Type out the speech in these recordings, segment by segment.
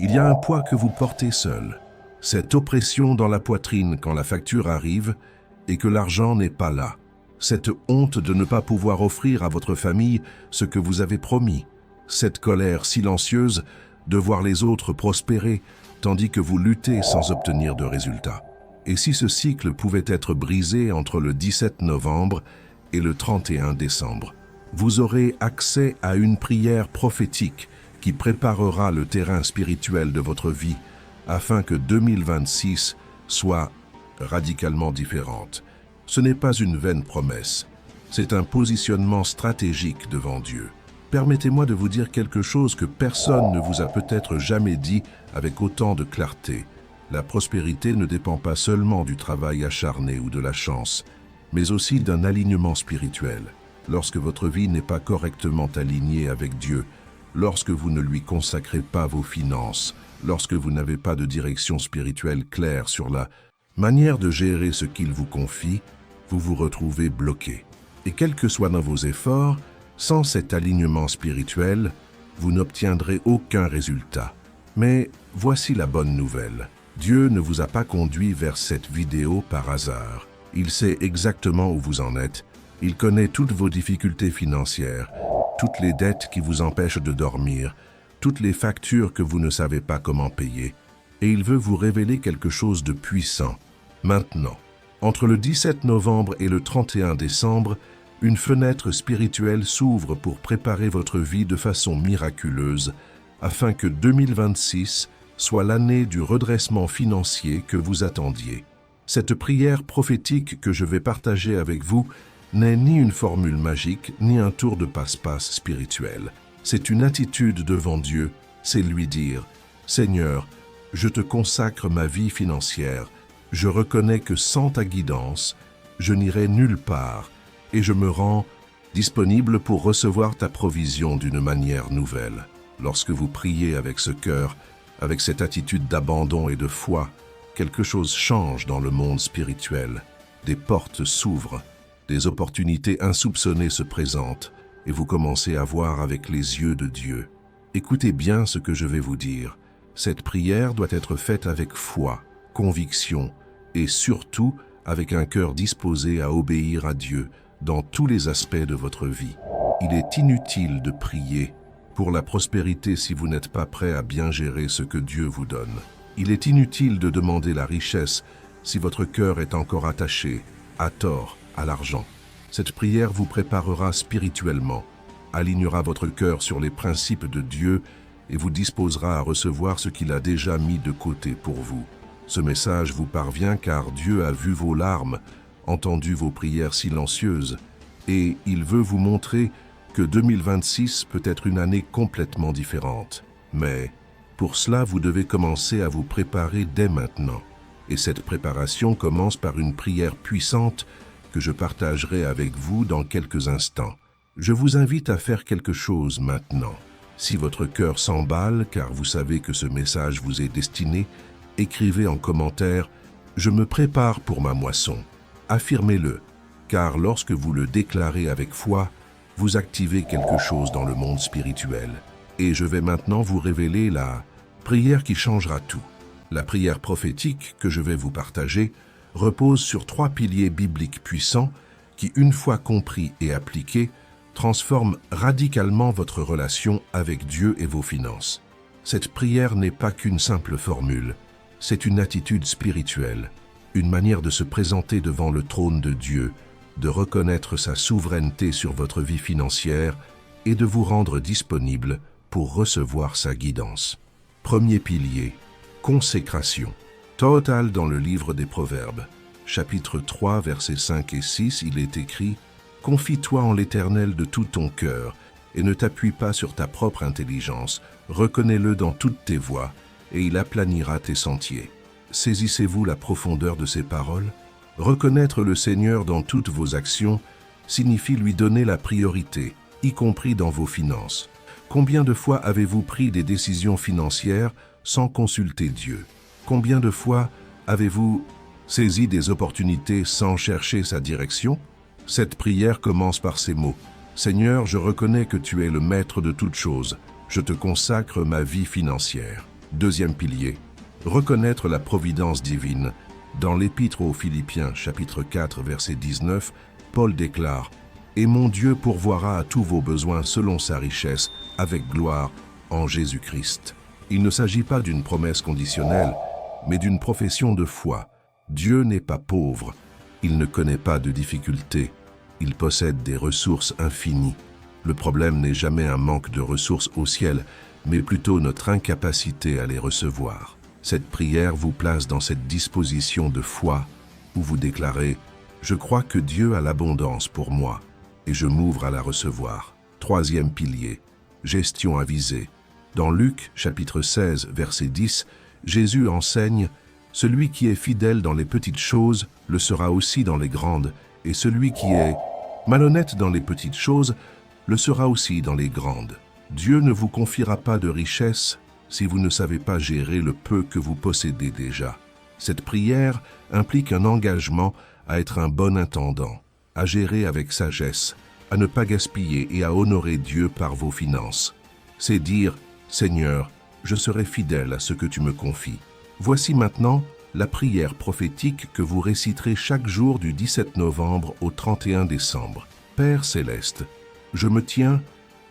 Il y a un poids que vous portez seul. Cette oppression dans la poitrine quand la facture arrive et que l'argent n'est pas là. Cette honte de ne pas pouvoir offrir à votre famille ce que vous avez promis. Cette colère silencieuse de voir les autres prospérer tandis que vous luttez sans obtenir de résultats. Et si ce cycle pouvait être brisé entre le 17 novembre et le 31 décembre, vous aurez accès à une prière prophétique qui préparera le terrain spirituel de votre vie afin que 2026 soit radicalement différente. Ce n'est pas une vaine promesse, c'est un positionnement stratégique devant Dieu. Permettez-moi de vous dire quelque chose que personne ne vous a peut-être jamais dit avec autant de clarté. La prospérité ne dépend pas seulement du travail acharné ou de la chance, mais aussi d'un alignement spirituel. Lorsque votre vie n'est pas correctement alignée avec Dieu, lorsque vous ne lui consacrez pas vos finances, lorsque vous n'avez pas de direction spirituelle claire sur la manière de gérer ce qu'il vous confie, vous vous retrouvez bloqué. Et quels que soient vos efforts, sans cet alignement spirituel, vous n'obtiendrez aucun résultat. Mais voici la bonne nouvelle. Dieu ne vous a pas conduit vers cette vidéo par hasard. Il sait exactement où vous en êtes. Il connaît toutes vos difficultés financières, toutes les dettes qui vous empêchent de dormir, toutes les factures que vous ne savez pas comment payer. Et il veut vous révéler quelque chose de puissant. Maintenant, entre le 17 novembre et le 31 décembre, une fenêtre spirituelle s'ouvre pour préparer votre vie de façon miraculeuse, afin que 2026 soit l'année du redressement financier que vous attendiez. Cette prière prophétique que je vais partager avec vous n'est ni une formule magique, ni un tour de passe-passe spirituel. C'est une attitude devant Dieu, c'est lui dire « Seigneur, je te consacre ma vie financière, je reconnais que sans ta guidance, je n'irai nulle part et je me rends disponible pour recevoir ta provision d'une manière nouvelle. » Lorsque vous priez avec ce cœur, avec cette attitude d'abandon et de foi, quelque chose change dans le monde spirituel. Des portes s'ouvrent, des opportunités insoupçonnées se présentent et vous commencez à voir avec les yeux de Dieu. Écoutez bien ce que je vais vous dire. Cette prière doit être faite avec foi, conviction et surtout avec un cœur disposé à obéir à Dieu dans tous les aspects de votre vie. Il est inutile de prier pour la prospérité si vous n'êtes pas prêt à bien gérer ce que Dieu vous donne. Il est inutile de demander la richesse si votre cœur est encore attaché, à tort, à l'argent. Cette prière vous préparera spirituellement, alignera votre cœur sur les principes de Dieu et vous disposera à recevoir ce qu'il a déjà mis de côté pour vous. Ce message vous parvient car Dieu a vu vos larmes, entendu vos prières silencieuses et il veut vous montrer que 2026 peut être une année complètement différente. Mais pour cela, vous devez commencer à vous préparer dès maintenant. Et cette préparation commence par une prière puissante que je partagerai avec vous dans quelques instants. Je vous invite à faire quelque chose maintenant. Si votre cœur s'emballe, car vous savez que ce message vous est destiné, écrivez en commentaire « Je me prépare pour ma moisson ». Affirmez-le, car lorsque vous le déclarez avec foi, vous activez quelque chose dans le monde spirituel. Et je vais maintenant vous révéler la prière qui changera tout. La prière prophétique que je vais vous partager repose sur 3 piliers bibliques puissants qui, une fois compris et appliqués, transforment radicalement votre relation avec Dieu et vos finances. Cette prière n'est pas qu'une simple formule, c'est une attitude spirituelle, une manière de se présenter devant le trône de Dieu, de reconnaître sa souveraineté sur votre vie financière et de vous rendre disponible pour recevoir sa guidance. Premier pilier, consécration. Total dans le livre des Proverbes, chapitre 3, versets 5 et 6, il est écrit « Confie-toi en l'Éternel de tout ton cœur et ne t'appuie pas sur ta propre intelligence. Reconnais-le dans toutes tes voies et il aplanira tes sentiers. » Saisissez-vous la profondeur de ces paroles? Reconnaître le Seigneur dans toutes vos actions signifie lui donner la priorité, y compris dans vos finances. Combien de fois avez-vous pris des décisions financières sans consulter Dieu? Combien de fois avez-vous saisi des opportunités sans chercher sa direction? Cette prière commence par ces mots. « Seigneur, je reconnais que tu es le maître de toutes choses. Je te consacre ma vie financière. » Deuxième pilier, reconnaître la providence divine. Dans l'Épître aux Philippiens, chapitre 4, verset 19, Paul déclare « Et mon Dieu pourvoira à tous vos besoins selon sa richesse, avec gloire, en Jésus-Christ. » Il ne s'agit pas d'une promesse conditionnelle, mais d'une profession de foi. Dieu n'est pas pauvre, il ne connaît pas de difficultés, il possède des ressources infinies. Le problème n'est jamais un manque de ressources au ciel, mais plutôt notre incapacité à les recevoir. Cette prière vous place dans cette disposition de foi où vous déclarez « Je crois que Dieu a l'abondance pour moi et je m'ouvre à la recevoir. » Troisième pilier, gestion avisée. Dans Luc, chapitre 16, verset 10, Jésus enseigne « Celui qui est fidèle dans les petites choses le sera aussi dans les grandes, et celui qui est malhonnête dans les petites choses le sera aussi dans les grandes. » Dieu ne vous confiera pas de richesse si vous ne savez pas gérer le peu que vous possédez déjà. Cette prière implique un engagement à être un bon intendant, à gérer avec sagesse, à ne pas gaspiller et à honorer Dieu par vos finances. C'est dire « Seigneur, je serai fidèle à ce que tu me confies. » Voici maintenant la prière prophétique que vous réciterez chaque jour du 17 novembre au 31 décembre. Père céleste, je me tiens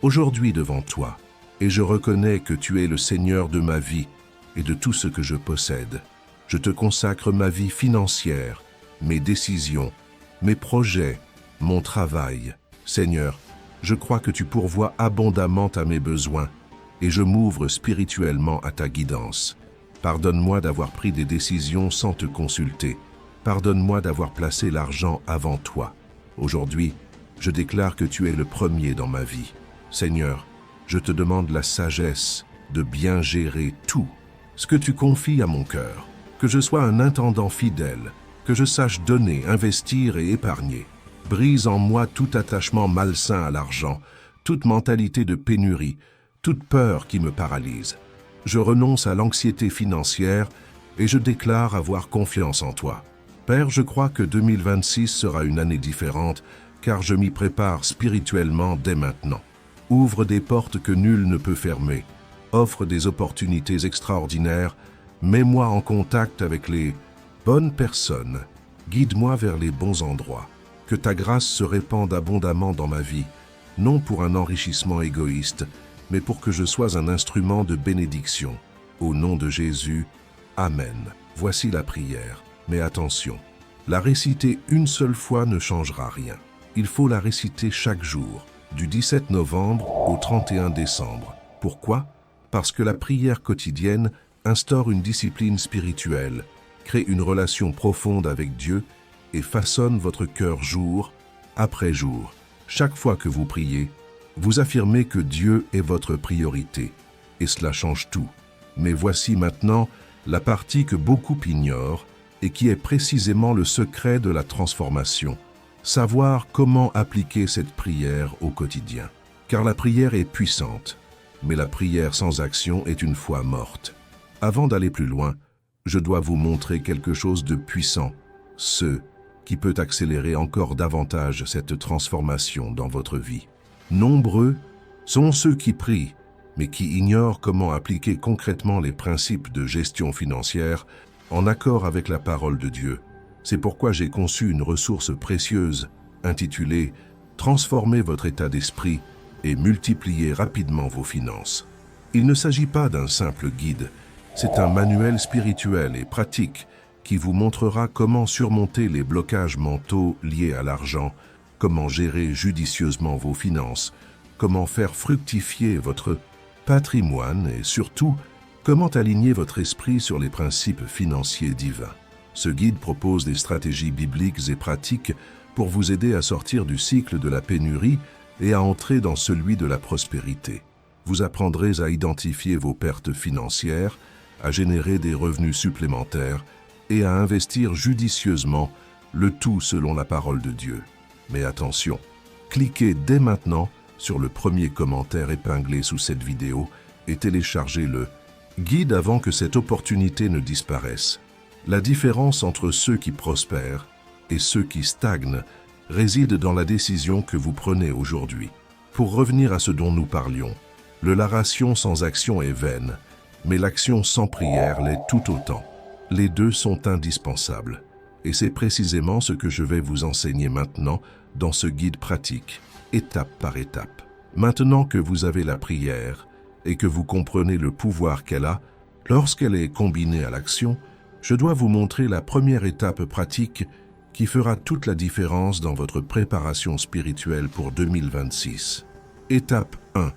aujourd'hui devant toi, et je reconnais que tu es le Seigneur de ma vie et de tout ce que je possède. Je te consacre ma vie financière, mes décisions, mes projets, mon travail. Seigneur, je crois que tu pourvois abondamment à mes besoins, et je m'ouvre spirituellement à ta guidance. Pardonne-moi d'avoir pris des décisions sans te consulter. Pardonne-moi d'avoir placé l'argent avant toi. Aujourd'hui, je déclare que tu es le premier dans ma vie. Seigneur, je te demande la sagesse de bien gérer tout ce que tu confies à mon cœur, que je sois un intendant fidèle, que je sache donner, investir et épargner. Brise en moi tout attachement malsain à l'argent, toute mentalité de pénurie, toute peur qui me paralyse. Je renonce à l'anxiété financière et je déclare avoir confiance en toi. Père, je crois que 2026 sera une année différente car je m'y prépare spirituellement dès maintenant. Ouvre des portes que nul ne peut fermer, offre des opportunités extraordinaires, mets-moi en contact avec les bonnes personnes, guide-moi vers les bons endroits. Que ta grâce se répande abondamment dans ma vie, non pour un enrichissement égoïste, mais pour que je sois un instrument de bénédiction. Au nom de Jésus, Amen. Voici la prière, mais attention, la réciter une seule fois ne changera rien. Il faut la réciter chaque jour, du 17 novembre au 31 décembre. Pourquoi? Parce que la prière quotidienne instaure une discipline spirituelle, crée une relation profonde avec Dieu et façonne votre cœur jour après jour. Chaque fois que vous priez, vous affirmez que Dieu est votre priorité, et cela change tout. Mais voici maintenant la partie que beaucoup ignorent et qui est précisément le secret de la transformation. Savoir comment appliquer cette prière au quotidien. Car la prière est puissante, mais la prière sans action est une foi morte. Avant d'aller plus loin, je dois vous montrer quelque chose de puissant, qui peut accélérer encore davantage cette transformation dans votre vie. Nombreux sont ceux qui prient, mais qui ignorent comment appliquer concrètement les principes de gestion financière en accord avec la parole de Dieu. C'est pourquoi j'ai conçu une ressource précieuse intitulée « Transformez votre état d'esprit et multipliez rapidement vos finances ». Il ne s'agit pas d'un simple guide, c'est un manuel spirituel et pratique qui vous montrera comment surmonter les blocages mentaux liés à l'argent, comment gérer judicieusement vos finances, comment faire fructifier votre patrimoine et surtout, comment aligner votre esprit sur les principes financiers divins. Ce guide propose des stratégies bibliques et pratiques pour vous aider à sortir du cycle de la pénurie et à entrer dans celui de la prospérité. Vous apprendrez à identifier vos pertes financières, à générer des revenus supplémentaires et à investir judicieusement, le tout selon la parole de Dieu. Mais attention, cliquez dès maintenant sur le premier commentaire épinglé sous cette vidéo et téléchargez le guide avant que cette opportunité ne disparaisse. La différence entre ceux qui prospèrent et ceux qui stagnent réside dans la décision que vous prenez aujourd'hui. Pour revenir à ce dont nous parlions, la ration sans action est vaine, mais l'action sans prière l'est tout autant. Les deux sont indispensables. Et c'est précisément ce que je vais vous enseigner maintenant dans ce guide pratique, étape par étape. Maintenant que vous avez la prière et que vous comprenez le pouvoir qu'elle a, lorsqu'elle est combinée à l'action, je dois vous montrer la première étape pratique qui fera toute la différence dans votre préparation spirituelle pour 2026. Étape 1.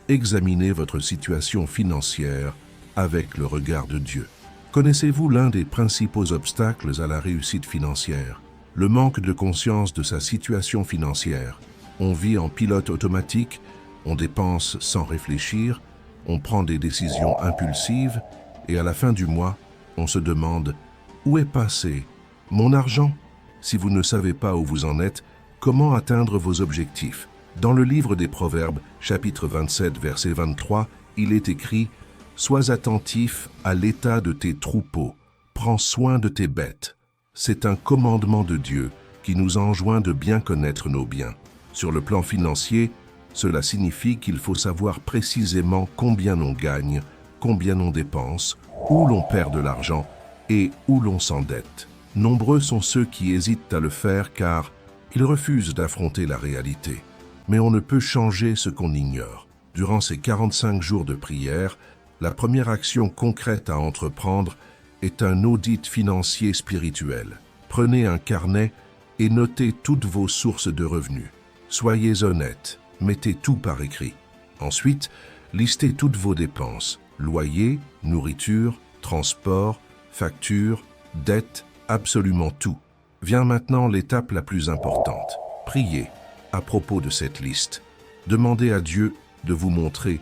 Examinez votre situation financière avec le regard de Dieu. Connaissez-vous l'un des principaux obstacles à la réussite financière? Le manque de conscience de sa situation financière. On vit en pilote automatique, on dépense sans réfléchir, on prend des décisions impulsives et à la fin du mois, on se demande « Où est passé mon argent ?» Si vous ne savez pas où vous en êtes, comment atteindre vos objectifs? Dans le livre des Proverbes, chapitre 27, verset 23, il est écrit « Sois attentif à l'état de tes troupeaux, prends soin de tes bêtes. » C'est un commandement de Dieu qui nous enjoint de bien connaître nos biens. Sur le plan financier, cela signifie qu'il faut savoir précisément combien on gagne, combien on dépense, où l'on perd de l'argent et où l'on s'endette. Nombreux sont ceux qui hésitent à le faire car ils refusent d'affronter la réalité. Mais on ne peut changer ce qu'on ignore. Durant ces 45 jours de prière, la première action concrète à entreprendre est un audit financier spirituel. Prenez un carnet et notez toutes vos sources de revenus. Soyez honnête, mettez tout par écrit. Ensuite, listez toutes vos dépenses, loyer, nourriture, transport, factures, dettes, absolument tout. Vient maintenant l'étape la plus importante. Priez à propos de cette liste. Demandez à Dieu de vous montrer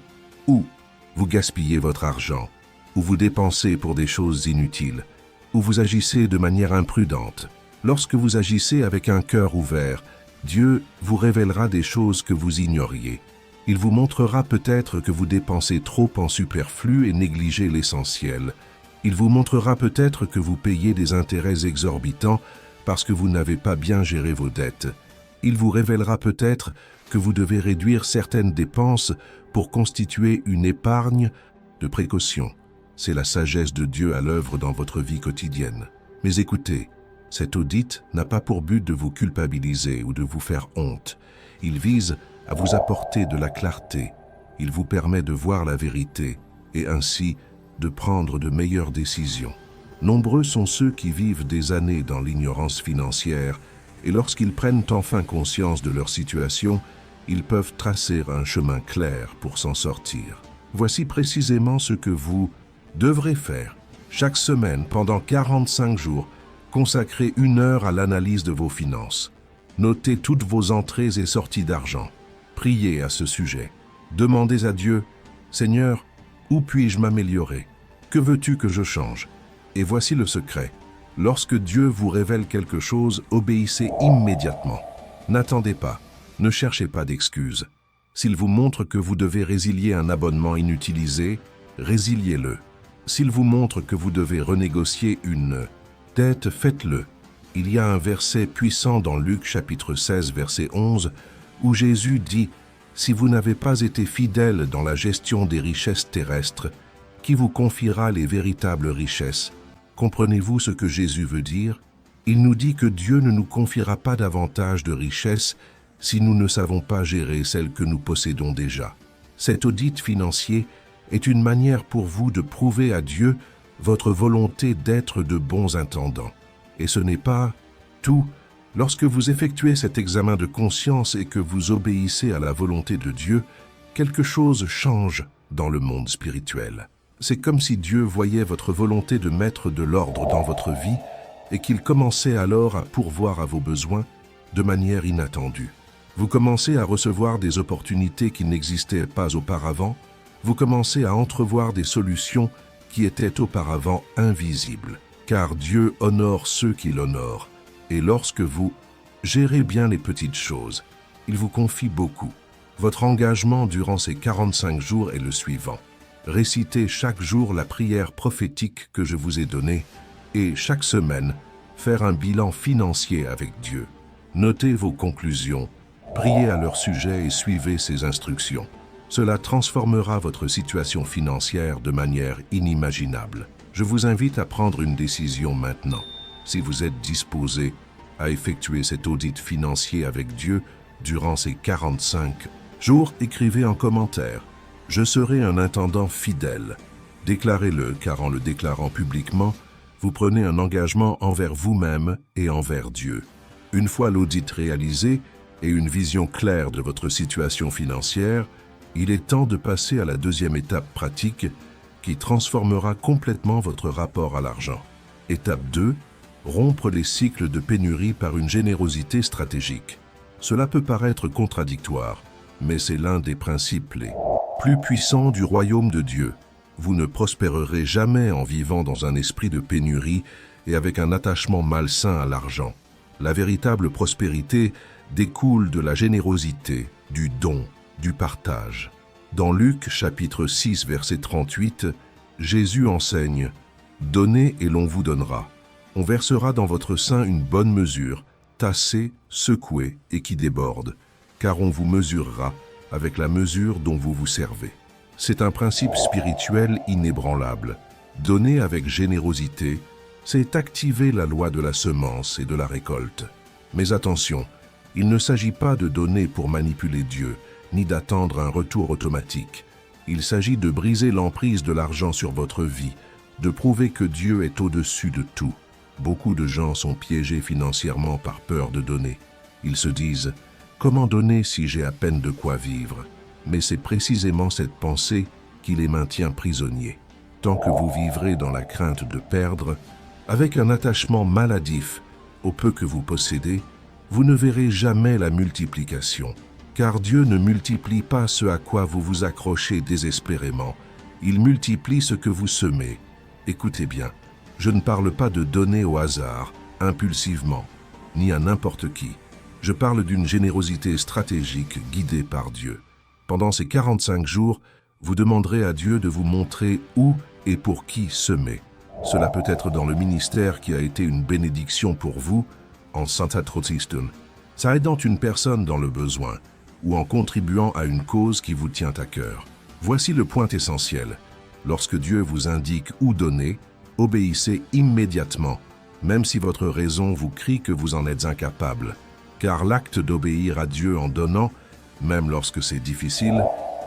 où vous gaspillez votre argent, où vous dépensez pour des choses inutiles, où vous agissez de manière imprudente. Lorsque vous agissez avec un cœur ouvert, Dieu vous révélera des choses que vous ignoriez. Il vous montrera peut-être que vous dépensez trop en superflu et négligez l'essentiel. Il vous montrera peut-être que vous payez des intérêts exorbitants parce que vous n'avez pas bien géré vos dettes. Il vous révélera peut-être que vous devez réduire certaines dépenses pour constituer une épargne de précaution. C'est la sagesse de Dieu à l'œuvre dans votre vie quotidienne. Mais écoutez, cet audit n'a pas pour but de vous culpabiliser ou de vous faire honte. Il vise à vous apporter de la clarté. Il vous permet de voir la vérité et ainsi de prendre de meilleures décisions. Nombreux sont ceux qui vivent des années dans l'ignorance financière et lorsqu'ils prennent enfin conscience de leur situation, ils peuvent tracer un chemin clair pour s'en sortir. Voici précisément ce que vous devrez faire. Chaque semaine, pendant 45 jours, consacrez 1 heure à l'analyse de vos finances. Notez toutes vos entrées et sorties d'argent. Priez à ce sujet. Demandez à Dieu, « Seigneur, où puis-je m'améliorer? Que veux-tu que je change ?» Et voici le secret. Lorsque Dieu vous révèle quelque chose, obéissez immédiatement. N'attendez pas, ne cherchez pas d'excuses. S'il vous montre que vous devez résilier un abonnement inutilisé, résiliez-le. S'il vous montre que vous devez renégocier une dette, faites-le. Il y a un verset puissant dans Luc chapitre 16, verset 11, où Jésus dit « Si vous n'avez pas été fidèle dans la gestion des richesses terrestres, qui vous confiera les véritables richesses ?» Comprenez-vous ce que Jésus veut dire? Il nous dit que Dieu ne nous confiera pas davantage de richesses si nous ne savons pas gérer celles que nous possédons déjà. Cet audit financier est une manière pour vous de prouver à Dieu votre volonté d'être de bons intendants. Et ce n'est pas tout. Lorsque vous effectuez cet examen de conscience et que vous obéissez à la volonté de Dieu, quelque chose change dans le monde spirituel. C'est comme si Dieu voyait votre volonté de mettre de l'ordre dans votre vie et qu'il commençait alors à pourvoir à vos besoins de manière inattendue. Vous commencez à recevoir des opportunités qui n'existaient pas auparavant, vous commencez à entrevoir des solutions qui étaient auparavant invisibles, car Dieu honore ceux qui l'honorent. Et lorsque vous gérez bien les petites choses, il vous confie beaucoup. Votre engagement durant ces 45 jours est le suivant. Récitez chaque jour la prière prophétique que je vous ai donnée et chaque semaine, faire un bilan financier avec Dieu. Notez vos conclusions, priez à leur sujet et suivez ses instructions. Cela transformera votre situation financière de manière inimaginable. Je vous invite à prendre une décision maintenant. Si vous êtes disposé à effectuer cet audit financier avec Dieu durant ces 45 jours, écrivez en commentaire « Je serai un intendant fidèle ». Déclarez-le, car en le déclarant publiquement, vous prenez un engagement envers vous-même et envers Dieu. Une fois l'audit réalisé et une vision claire de votre situation financière, il est temps de passer à la deuxième étape pratique qui transformera complètement votre rapport à l'argent. Étape 2. Rompre les cycles de pénurie par une générosité stratégique. Cela peut paraître contradictoire, mais c'est l'un des principes les plus puissants du royaume de Dieu. Vous ne prospérerez jamais en vivant dans un esprit de pénurie et avec un attachement malsain à l'argent. La véritable prospérité découle de la générosité, du don, du partage. Dans Luc chapitre 6 verset 38, Jésus enseigne « Donnez et l'on vous donnera. On versera dans votre sein une bonne mesure, tassée, secouée et qui déborde, car on vous mesurera avec la mesure dont vous vous servez. » C'est un principe spirituel inébranlable. Donner avec générosité, c'est activer la loi de la semence et de la récolte. Mais attention, il ne s'agit pas de donner pour manipuler Dieu, ni d'attendre un retour automatique. Il s'agit de briser l'emprise de l'argent sur votre vie, de prouver que Dieu est au-dessus de tout. Beaucoup de gens sont piégés financièrement par peur de donner. Ils se disent « Comment donner si j'ai à peine de quoi vivre ?» Mais c'est précisément cette pensée qui les maintient prisonniers. Tant que vous vivrez dans la crainte de perdre, avec un attachement maladif au peu que vous possédez, vous ne verrez jamais la multiplication. Car Dieu ne multiplie pas ce à quoi vous vous accrochez désespérément. Il multiplie ce que vous semez. Écoutez bien, je ne parle pas de donner au hasard, impulsivement, ni à n'importe qui. Je parle d'une générosité stratégique guidée par Dieu. Pendant ces 45 jours, vous demanderez à Dieu de vous montrer où et pour qui semer. Cela peut être dans le ministère qui a été une bénédiction pour vous, en Santa-Trotistun, ça aidant une personne dans le besoin, ou en contribuant à une cause qui vous tient à cœur. Voici le point essentiel. Lorsque Dieu vous indique où donner, obéissez immédiatement, même si votre raison vous crie que vous en êtes incapable. Car l'acte d'obéir à Dieu en donnant, même lorsque c'est difficile,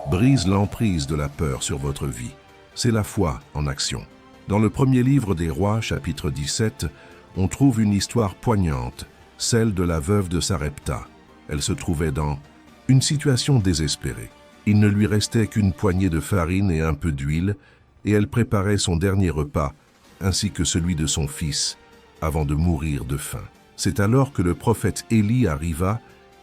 brise l'emprise de la peur sur votre vie. C'est la foi en action. Dans le premier livre des Rois, chapitre 17, on trouve une histoire poignante, celle de la veuve de Sarepta. Elle se trouvait dans une situation désespérée. Il ne lui restait qu'une poignée de farine et un peu d'huile, et elle préparait son dernier repas, ainsi que celui de son fils, avant de mourir de faim. C'est alors que le prophète Élie arriva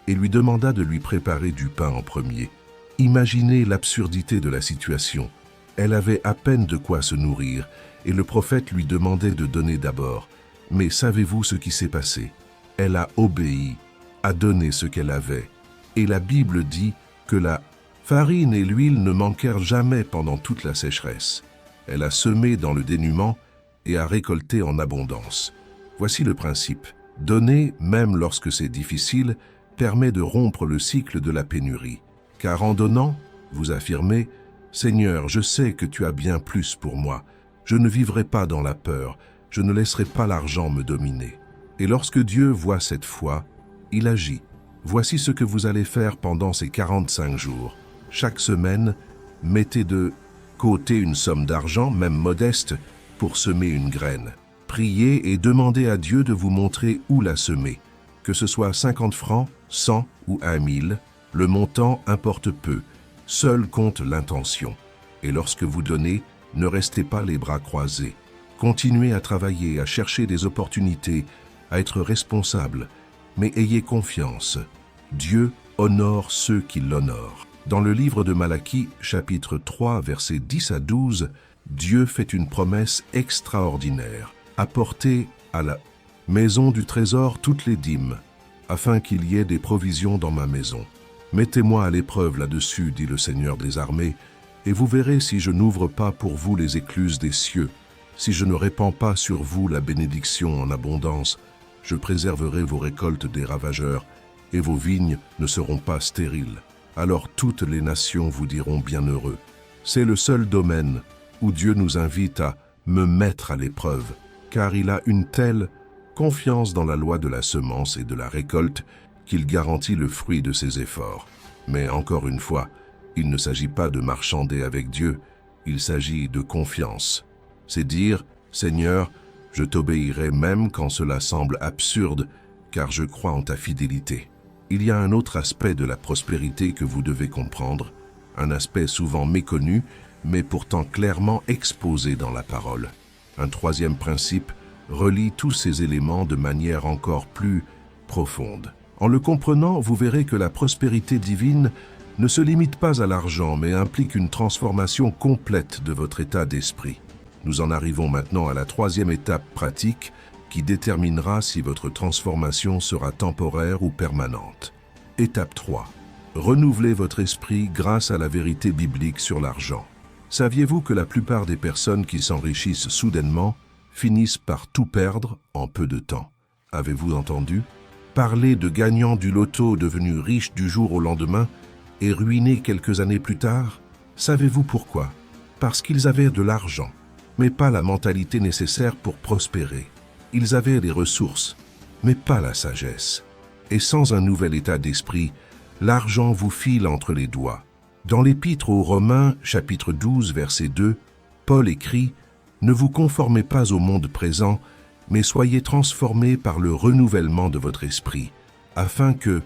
et lui demanda de lui préparer du pain en premier. Imaginez l'absurdité de la situation. Elle avait à peine de quoi se nourrir, et le prophète lui demandait de donner d'abord. Mais savez-vous ce qui s'est passé? Elle a obéi, a donné ce qu'elle avait. Et la Bible dit que la farine et l'huile ne manquèrent jamais pendant toute la sécheresse. Elle a semé dans le dénuement et a récolté en abondance. Voici le principe. Donner, même lorsque c'est difficile, permet de rompre le cycle de la pénurie. Car en donnant, vous affirmez « Seigneur, je sais que tu as bien plus pour moi. Je ne vivrai pas dans la peur. Je ne laisserai pas l'argent me dominer. » Et lorsque Dieu voit cette foi, il agit. Voici ce que vous allez faire pendant ces 45 jours. Chaque semaine, mettez de côté une somme d'argent, même modeste, pour semer une graine. Priez et demandez à Dieu de vous montrer où la semer. Que ce soit 50 francs, 100 ou 1000, le montant importe peu. Seul compte l'intention. Et lorsque vous donnez, ne restez pas les bras croisés. Continuez à travailler, à chercher des opportunités, à être responsable. Mais ayez confiance. Dieu honore ceux qui l'honorent. Dans le livre de Malachie, chapitre 3, versets 10 à 12, Dieu fait une promesse extraordinaire. Apportez à la maison du trésor toutes les dîmes, afin qu'il y ait des provisions dans ma maison. Mettez-moi à l'épreuve là-dessus, dit le Seigneur des armées, et vous verrez si je n'ouvre pas pour vous les écluses des cieux, si je ne répands pas sur vous la bénédiction en abondance, je préserverai vos récoltes des ravageurs, et vos vignes ne seront pas stériles. alors toutes les nations vous diront bienheureux. C'est le seul domaine où Dieu nous invite à me mettre à l'épreuve, car il a une telle confiance dans la loi de la semence et de la récolte qu'il garantit le fruit de ses efforts. Mais encore une fois, il ne s'agit pas de marchander avec Dieu, il s'agit de confiance. C'est dire, Seigneur, je t'obéirai même quand cela semble absurde, car je crois en ta fidélité. Il y a un autre aspect de la prospérité que vous devez comprendre, un aspect souvent méconnu, mais pourtant clairement exposé dans la parole. Un troisième principe relie tous ces éléments de manière encore plus profonde. En le comprenant, vous verrez que la prospérité divine ne se limite pas à l'argent, mais implique une transformation complète de votre état d'esprit. Nous en arrivons maintenant à la troisième étape pratique qui déterminera si votre transformation sera temporaire ou permanente. Étape 3. Renouvelez votre esprit grâce à la vérité biblique sur l'argent. Saviez-vous que la plupart des personnes qui s'enrichissent soudainement finissent par tout perdre en peu de temps? Avez-vous entendu? Parler de gagnants du loto devenus riches du jour au lendemain et ruinés quelques années plus tard? Savez-vous pourquoi? Parce qu'ils avaient de l'argent, mais pas la mentalité nécessaire pour prospérer. Ils avaient les ressources, mais pas la sagesse. Et sans un nouvel état d'esprit, l'argent vous file entre les doigts. Dans l'Épître aux Romains, chapitre 12, verset 2, Paul écrit « Ne vous conformez pas au monde présent, mais soyez transformés par le renouvellement de votre esprit, afin que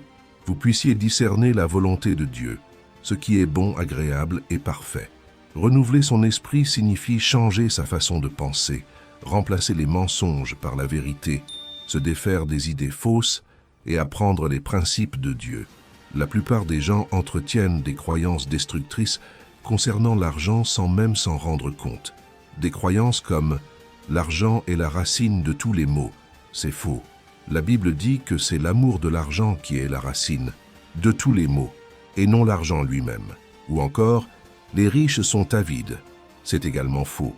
vous puissiez discerner la volonté de Dieu, ce qui est bon, agréable et parfait. » Renouveler son esprit signifie changer sa façon de penser, remplacer les mensonges par la vérité, se défaire des idées fausses et apprendre les principes de Dieu. La plupart des gens entretiennent des croyances destructrices concernant l'argent sans même s'en rendre compte. Des croyances comme « l'argent est la racine de tous les maux ». C'est faux. La Bible dit que c'est l'amour de l'argent qui est la racine de tous les maux, et non l'argent lui-même. Ou encore, les riches sont avides. C'est également faux.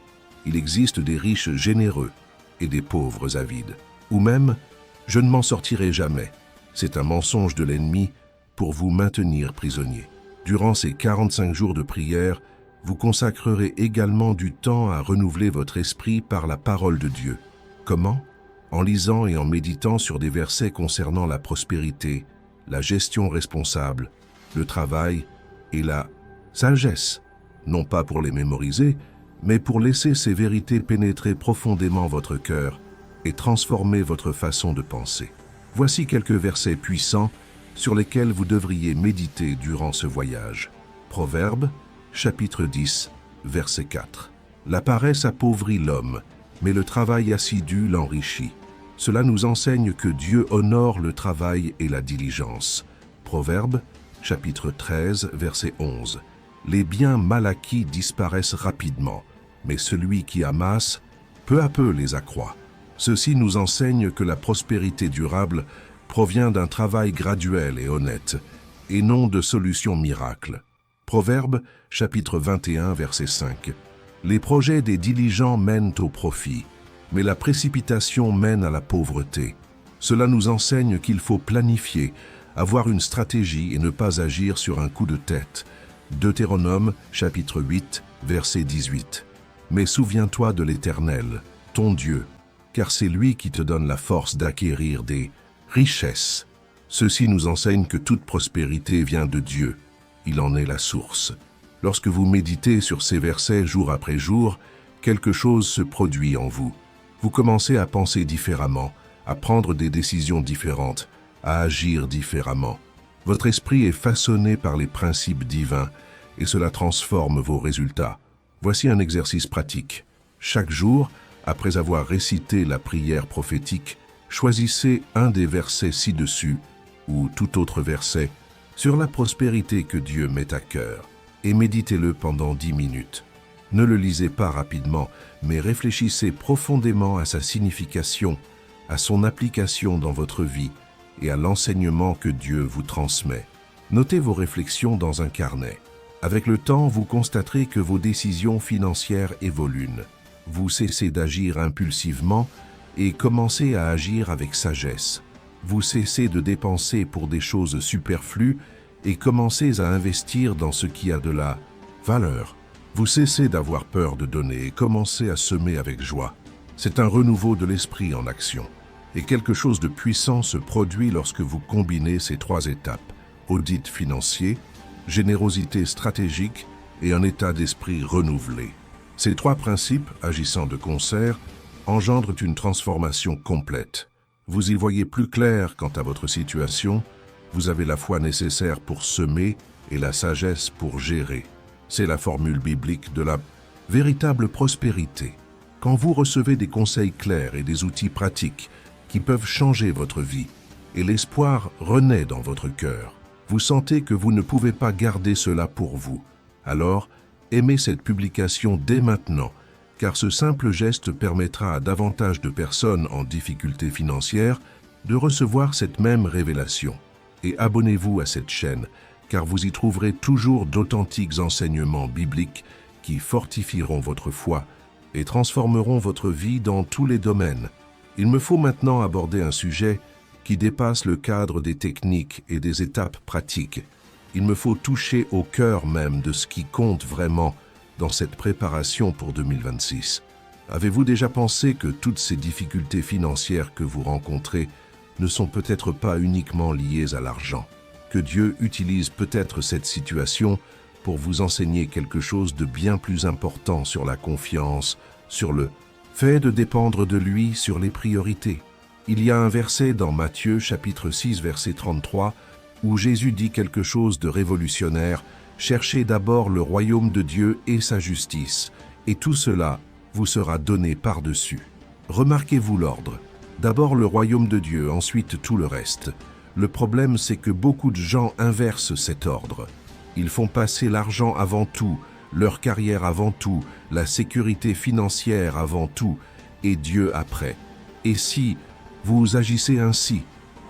Il existe des riches généreux et des pauvres avides. Ou même, je ne m'en sortirai jamais. C'est un mensonge de l'ennemi pour vous maintenir prisonnier. Durant ces 45 jours de prière, vous consacrerez également du temps à renouveler votre esprit par la parole de Dieu. Comment? En lisant et en méditant sur des versets concernant la prospérité, la gestion responsable, le travail et la sagesse, non pas pour les mémoriser, mais pour laisser ces vérités pénétrer profondément votre cœur et transformer votre façon de penser. Voici quelques versets puissants sur lesquels vous devriez méditer durant ce voyage. Proverbes, chapitre 10, verset 4. La paresse appauvrit l'homme, mais le travail assidu l'enrichit. Cela nous enseigne que Dieu honore le travail et la diligence. Proverbes, chapitre 13, verset 11. Les biens mal acquis disparaissent rapidement, mais celui qui amasse, peu à peu les accroît. Ceci nous enseigne que la prospérité durable provient d'un travail graduel et honnête, et non de solutions miracles. Proverbes, chapitre 21, verset 5. Les projets des diligents mènent au profit, mais la précipitation mène à la pauvreté. Cela nous enseigne qu'il faut planifier, avoir une stratégie et ne pas agir sur un coup de tête. Deutéronome, chapitre 8, verset 18. Mais souviens-toi de l'Éternel, ton Dieu, car c'est lui qui te donne la force d'acquérir des richesses. Ceci nous enseigne que toute prospérité vient de Dieu. Il en est la source. Lorsque vous méditez sur ces versets jour après jour, quelque chose se produit en vous. Vous commencez à penser différemment, à prendre des décisions différentes, à agir différemment. Votre esprit est façonné par les principes divins et cela transforme vos résultats. Voici un exercice pratique. Chaque jour, après avoir récité la prière prophétique, choisissez un des versets ci-dessus ou tout autre verset sur la prospérité que Dieu met à cœur et méditez-le pendant 10 minutes. Ne le lisez pas rapidement, mais réfléchissez profondément à sa signification, à son application dans votre vie et à l'enseignement que Dieu vous transmet. Notez vos réflexions dans un carnet. Avec le temps, vous constaterez que vos décisions financières évoluent. Vous cessez d'agir impulsivement et commencez à agir avec sagesse. Vous cessez de dépenser pour des choses superflues et commencez à investir dans ce qui a de la valeur. Vous cessez d'avoir peur de donner et commencez à semer avec joie. C'est un renouveau de l'esprit en action. Et quelque chose de puissant se produit lorsque vous combinez ces trois étapes: audit financier, générosité stratégique et un état d'esprit renouvelé. Ces trois principes, agissant de concert, engendrent une transformation complète. Vous y voyez plus clair quant à votre situation, vous avez la foi nécessaire pour semer et la sagesse pour gérer. C'est la formule biblique de la véritable prospérité. Quand vous recevez des conseils clairs et des outils pratiques qui peuvent changer votre vie, et l'espoir renaît dans votre cœur, vous sentez que vous ne pouvez pas garder cela pour vous. Alors, aimez cette publication dès maintenant, car ce simple geste permettra à davantage de personnes en difficulté financière de recevoir cette même révélation. Et abonnez-vous à cette chaîne, car vous y trouverez toujours d'authentiques enseignements bibliques qui fortifieront votre foi et transformeront votre vie dans tous les domaines. Il me faut maintenant aborder un sujet qui dépasse le cadre des techniques et des étapes pratiques. Il me faut toucher au cœur même de ce qui compte vraiment dans cette préparation pour 2026. Avez-vous déjà pensé que toutes ces difficultés financières que vous rencontrez ne sont peut-être pas uniquement liées à l'argent? Que Dieu utilise peut-être cette situation pour vous enseigner quelque chose de bien plus important sur la confiance, sur le fait de dépendre de lui, sur les priorités. Il y a un verset dans Matthieu chapitre 6 verset 33 où Jésus dit quelque chose de révolutionnaire: « Cherchez d'abord le royaume de Dieu et sa justice, et tout cela vous sera donné par-dessus. » Remarquez-vous l'ordre. D'abord le royaume de Dieu, ensuite tout le reste. Le problème, c'est que beaucoup de gens inversent cet ordre. Ils font passer l'argent avant tout, leur carrière avant tout, la sécurité financière avant tout, et Dieu après. Et si vous agissez ainsi,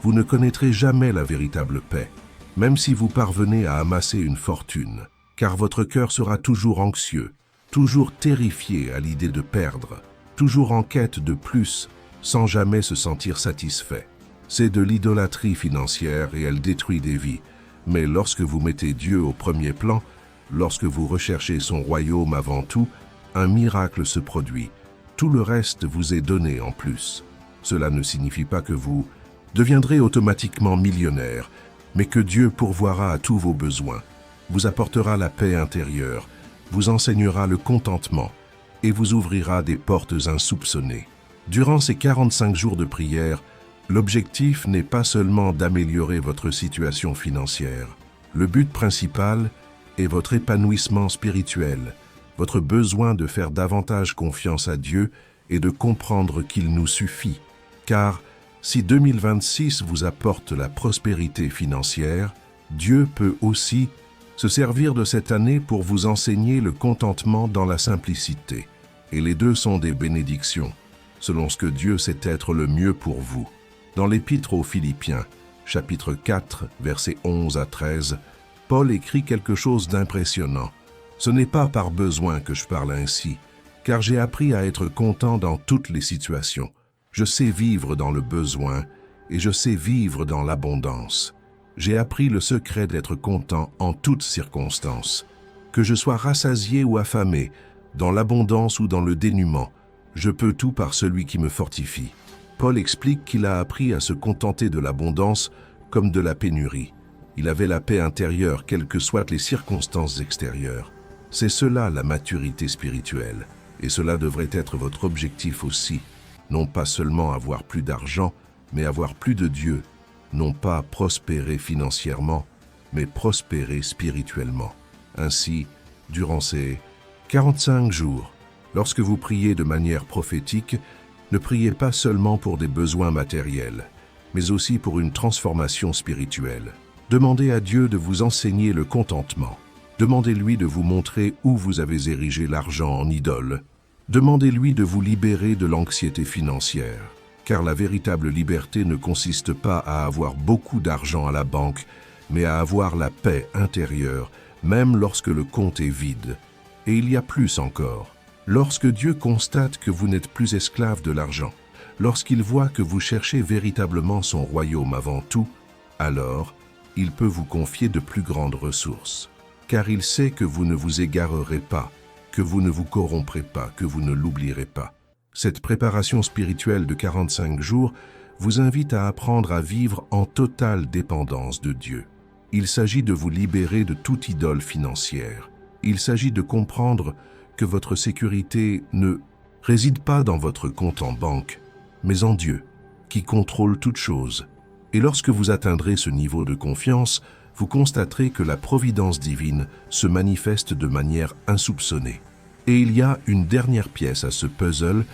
vous ne connaîtrez jamais la véritable paix, même si vous parvenez à amasser une fortune, car votre cœur sera toujours anxieux, toujours terrifié à l'idée de perdre, toujours en quête de plus, sans jamais se sentir satisfait. C'est de l'idolâtrie financière et elle détruit des vies. Mais lorsque vous mettez Dieu au premier plan, lorsque vous recherchez son royaume avant tout, un miracle se produit. Tout le reste vous est donné en plus. Cela ne signifie pas que vous deviendrez automatiquement millionnaire, mais que Dieu pourvoira à tous vos besoins, vous apportera la paix intérieure, vous enseignera le contentement et vous ouvrira des portes insoupçonnées. Durant ces 45 jours de prière, l'objectif n'est pas seulement d'améliorer votre situation financière. Le but principal est votre épanouissement spirituel, votre besoin de faire davantage confiance à Dieu et de comprendre qu'il nous suffit. Car si 2026 vous apporte la prospérité financière, Dieu peut aussi se servir de cette année pour vous enseigner le contentement dans la simplicité. Et les deux sont des bénédictions, selon ce que Dieu sait être le mieux pour vous. Dans l'Épître aux Philippiens, chapitre 4, versets 11 à 13, Paul écrit quelque chose d'impressionnant. « Ce n'est pas par besoin que je parle ainsi, car j'ai appris à être content dans toutes les situations. Je sais vivre dans le besoin et je sais vivre dans l'abondance. J'ai appris le secret d'être content en toutes circonstances. Que je sois rassasié ou affamé, dans l'abondance ou dans le dénuement, je peux tout par celui qui me fortifie. » Paul explique qu'il a appris à se contenter de l'abondance comme de la pénurie. Il avait la paix intérieure, quelles que soient les circonstances extérieures. C'est cela la maturité spirituelle, et cela devrait être votre objectif aussi. Non pas seulement avoir plus d'argent, mais avoir plus de Dieu. Non pas prospérer financièrement, mais prospérer spirituellement. Ainsi, durant ces 45 jours, lorsque vous priez de manière prophétique, ne priez pas seulement pour des besoins matériels, mais aussi pour une transformation spirituelle. Demandez à Dieu de vous enseigner le contentement. Demandez-lui de vous montrer où vous avez érigé l'argent en idole. Demandez-lui de vous libérer de l'anxiété financière, car la véritable liberté ne consiste pas à avoir beaucoup d'argent à la banque, mais à avoir la paix intérieure, même lorsque le compte est vide. Et il y a plus encore. Lorsque Dieu constate que vous n'êtes plus esclave de l'argent, lorsqu'il voit que vous cherchez véritablement son royaume avant tout, alors il peut vous confier de plus grandes ressources. Car il sait que vous ne vous égarerez pas, que vous ne vous corromprez pas, que vous ne l'oublierez pas. Cette préparation spirituelle de 45 jours vous invite à apprendre à vivre en totale dépendance de Dieu. Il s'agit de vous libérer de toute idole financière. Il s'agit de comprendre que votre sécurité ne réside pas dans votre compte en banque, mais en Dieu, qui contrôle toutes choses. Et lorsque vous atteindrez ce niveau de confiance, vous constaterez que la providence divine se manifeste de manière insoupçonnée. Et il y a une dernière pièce à ce puzzle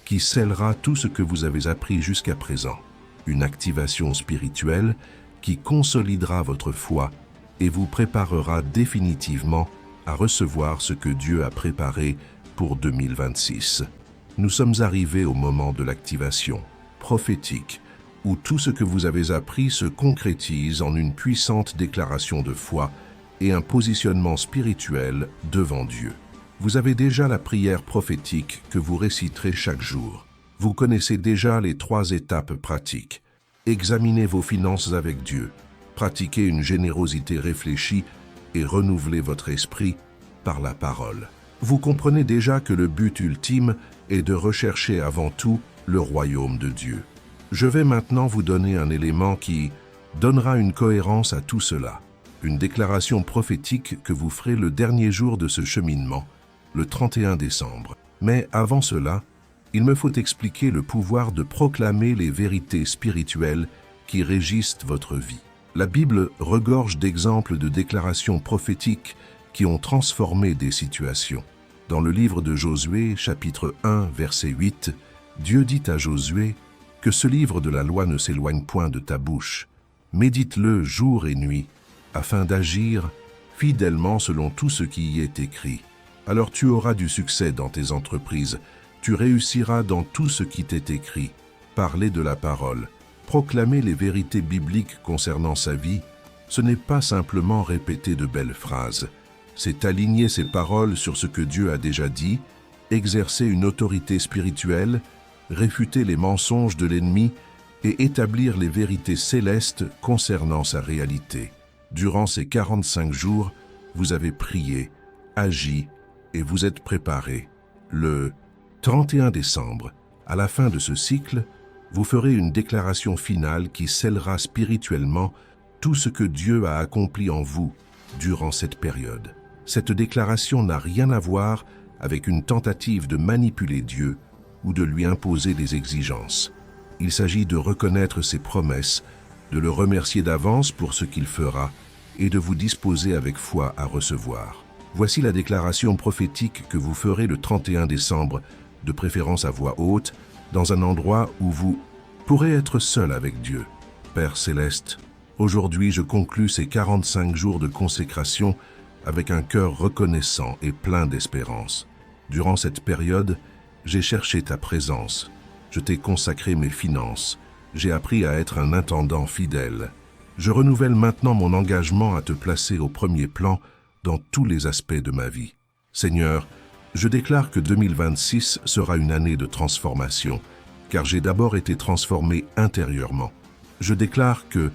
qui scellera tout ce que vous avez appris jusqu'à présent. Une activation spirituelle qui consolidera votre foi et vous préparera définitivement à recevoir ce que Dieu a préparé pour 2026. Nous sommes arrivés au moment de l'activation prophétique, où tout ce que vous avez appris se concrétise en une puissante déclaration de foi et un positionnement spirituel devant Dieu. Vous avez déjà la prière prophétique que vous réciterez chaque jour. Vous connaissez déjà les 3 étapes pratiques. Examinez vos finances avec Dieu, pratiquez une générosité réfléchie et renouvelez votre esprit par la parole. Vous comprenez déjà que le but ultime est de rechercher avant tout le royaume de Dieu. Je vais maintenant vous donner un élément qui donnera une cohérence à tout cela. Une déclaration prophétique que vous ferez le dernier jour de ce cheminement, le 31 décembre. Mais avant cela, il me faut expliquer le pouvoir de proclamer les vérités spirituelles qui régissent votre vie. La Bible regorge d'exemples de déclarations prophétiques qui ont transformé des situations. Dans le livre de Josué, chapitre 1, verset 8, Dieu dit à Josué que ce livre de la loi ne s'éloigne point de ta bouche. Médite-le jour et nuit, afin d'agir fidèlement selon tout ce qui y est écrit. Alors tu auras du succès dans tes entreprises, tu réussiras dans tout ce qui t'est écrit. Parler de la parole, proclamer les vérités bibliques concernant sa vie, ce n'est pas simplement répéter de belles phrases, c'est aligner ses paroles sur ce que Dieu a déjà dit, exercer une autorité spirituelle, réfuter les mensonges de l'ennemi et établir les vérités célestes concernant sa réalité. Durant ces 45 jours, vous avez prié, agi et vous êtes préparé. Le 31 décembre, à la fin de ce cycle, vous ferez une déclaration finale qui scellera spirituellement tout ce que Dieu a accompli en vous durant cette période. Cette déclaration n'a rien à voir avec une tentative de manipuler Dieu ou de lui imposer des exigences. Il s'agit de reconnaître ses promesses, de le remercier d'avance pour ce qu'il fera et de vous disposer avec foi à recevoir. Voici la déclaration prophétique que vous ferez le 31 décembre, de préférence à voix haute, dans un endroit où vous pourrez être seul avec Dieu. Père céleste, aujourd'hui je conclus ces 45 jours de consécration avec un cœur reconnaissant et plein d'espérance. Durant cette période, j'ai cherché ta présence. Je t'ai consacré mes finances. J'ai appris à être un intendant fidèle. Je renouvelle maintenant mon engagement à te placer au premier plan dans tous les aspects de ma vie. Seigneur, je déclare que 2026 sera une année de transformation, car j'ai d'abord été transformé intérieurement. Je déclare que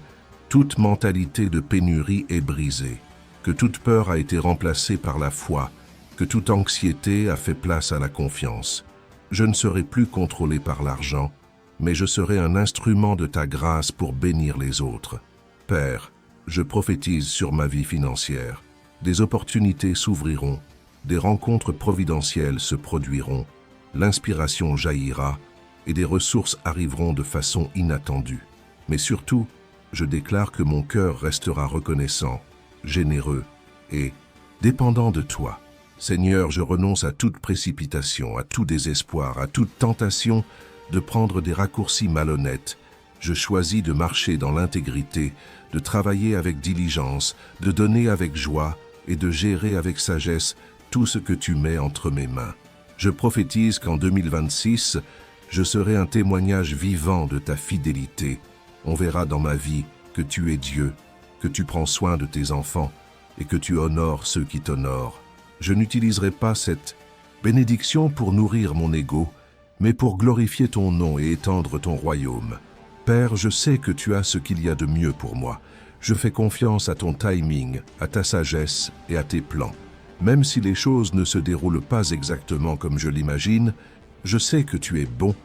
toute mentalité de pénurie est brisée, que toute peur a été remplacée par la foi, que toute anxiété a fait place à la confiance. Je ne serai plus contrôlé par l'argent, mais je serai un instrument de ta grâce pour bénir les autres. Père, je prophétise sur ma vie financière. Des opportunités s'ouvriront, des rencontres providentielles se produiront, l'inspiration jaillira et des ressources arriveront de façon inattendue. Mais surtout, je déclare que mon cœur restera reconnaissant, généreux et dépendant de toi. Seigneur, je renonce à toute précipitation, à tout désespoir, à toute tentation de prendre des raccourcis malhonnêtes. Je choisis de marcher dans l'intégrité, de travailler avec diligence, de donner avec joie et de gérer avec sagesse tout ce que tu mets entre mes mains. Je prophétise qu'en 2026, je serai un témoignage vivant de ta fidélité. On verra dans ma vie que tu es Dieu, que tu prends soin de tes enfants et que tu honores ceux qui t'honorent. Je n'utiliserai pas cette bénédiction pour nourrir mon ego, mais pour glorifier ton nom et étendre ton royaume. Père, je sais que tu as ce qu'il y a de mieux pour moi. Je fais confiance à ton timing, à ta sagesse et à tes plans. Même si les choses ne se déroulent pas exactement comme je l'imagine, je sais que tu es bon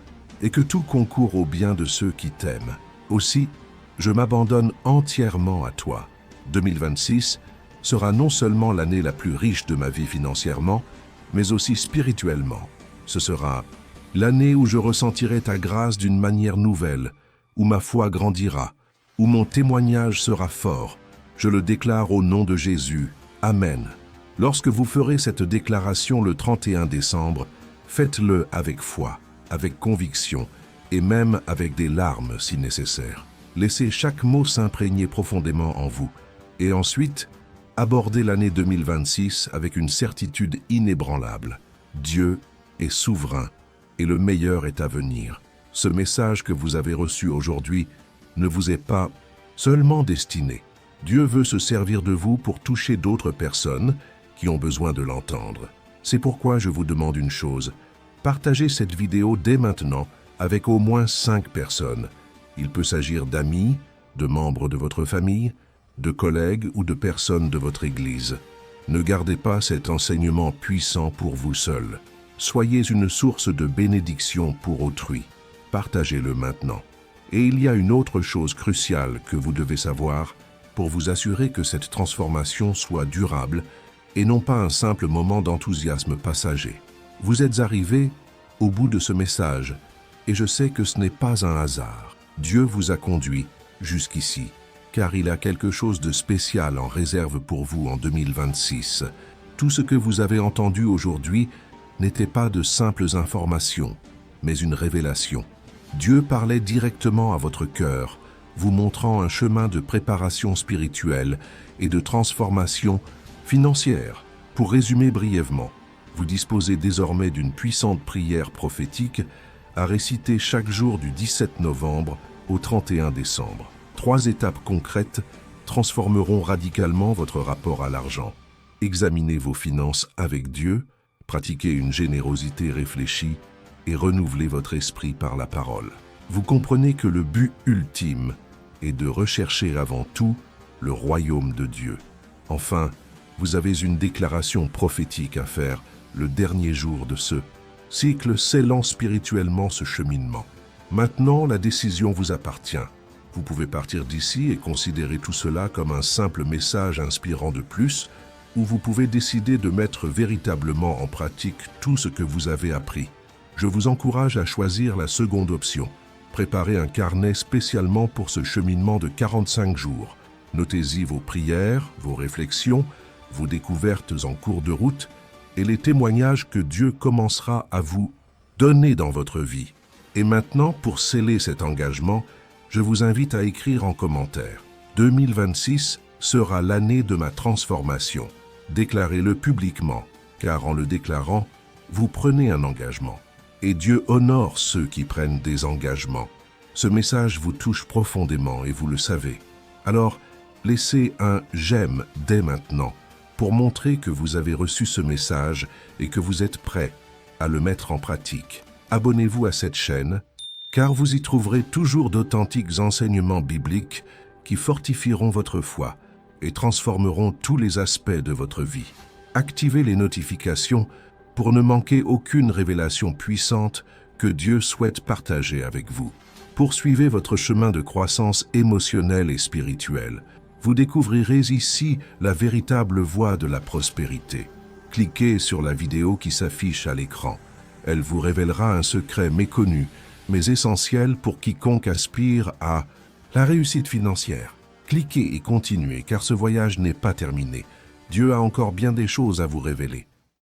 et que tout concourt au bien de ceux qui t'aiment. Aussi, je m'abandonne entièrement à toi. 2026 sera non seulement l'année la plus riche de ma vie financièrement, mais aussi spirituellement. Ce sera l'année où je ressentirai ta grâce d'une manière nouvelle, où ma foi grandira, où mon témoignage sera fort. Je le déclare au nom de Jésus. Amen. Lorsque vous ferez cette déclaration le 31 décembre, faites-le avec foi, avec conviction et même avec des larmes si nécessaire. Laissez chaque mot s'imprégner profondément en vous. Et ensuite, abordez l'année 2026 avec une certitude inébranlable. Dieu est souverain et le meilleur est à venir. Ce message que vous avez reçu aujourd'hui ne vous est pas seulement destiné. Dieu veut se servir de vous pour toucher d'autres personnes qui ont besoin de l'entendre. C'est pourquoi je vous demande une chose. Partagez cette vidéo dès maintenant avec au moins 5 personnes. Il peut s'agir d'amis, de membres de votre famille, de collègues ou de personnes de votre Église. Ne gardez pas cet enseignement puissant pour vous seul. Soyez une source de bénédiction pour autrui. Partagez-le maintenant. Et il y a une autre chose cruciale que vous devez savoir pour vous assurer que cette transformation soit durable et non pas un simple moment d'enthousiasme passager. Vous êtes arrivé au bout de ce message et je sais que ce n'est pas un hasard. Dieu vous a conduit jusqu'ici, car il a quelque chose de spécial en réserve pour vous en 2026. Tout ce que vous avez entendu aujourd'hui n'était pas de simples informations, mais une révélation. Dieu parlait directement à votre cœur, vous montrant un chemin de préparation spirituelle et de transformation financière. Pour résumer brièvement, vous disposez désormais d'une puissante prière prophétique à réciter chaque jour du 17 novembre au 31 décembre. 3 étapes concrètes transformeront radicalement votre rapport à l'argent. Examinez vos finances avec Dieu, pratiquez une générosité réfléchie et renouvelez votre esprit par la parole. Vous comprenez que le but ultime est de rechercher avant tout le royaume de Dieu. Enfin, vous avez une déclaration prophétique à faire le dernier jour de ce cycle scellant spirituellement ce cheminement. Maintenant, la décision vous appartient. Vous pouvez partir d'ici et considérer tout cela comme un simple message inspirant de plus, ou vous pouvez décider de mettre véritablement en pratique tout ce que vous avez appris. Je vous encourage à choisir la seconde option. Préparez un carnet spécialement pour ce cheminement de 45 jours. Notez-y vos prières, vos réflexions, vos découvertes en cours de route et les témoignages que Dieu commencera à vous donner dans votre vie. Et maintenant, pour sceller cet engagement, je vous invite à écrire en commentaire. 2026 sera l'année de ma transformation. Déclarez-le publiquement, car en le déclarant, vous prenez un engagement. Et Dieu honore ceux qui prennent des engagements. Ce message vous touche profondément et vous le savez. Alors, laissez un « j'aime » dès maintenant pour montrer que vous avez reçu ce message et que vous êtes prêt à le mettre en pratique. Abonnez-vous à cette chaîne, car vous y trouverez toujours d'authentiques enseignements bibliques qui fortifieront votre foi et transformeront tous les aspects de votre vie. Activez les notifications pour ne manquer aucune révélation puissante que Dieu souhaite partager avec vous. Poursuivez votre chemin de croissance émotionnelle et spirituelle. Vous découvrirez ici la véritable voie de la prospérité. Cliquez sur la vidéo qui s'affiche à l'écran. Elle vous révélera un secret méconnu, mais essentiel pour quiconque aspire à la réussite financière. Cliquez et continuez, car ce voyage n'est pas terminé. Dieu a encore bien des choses à vous révéler.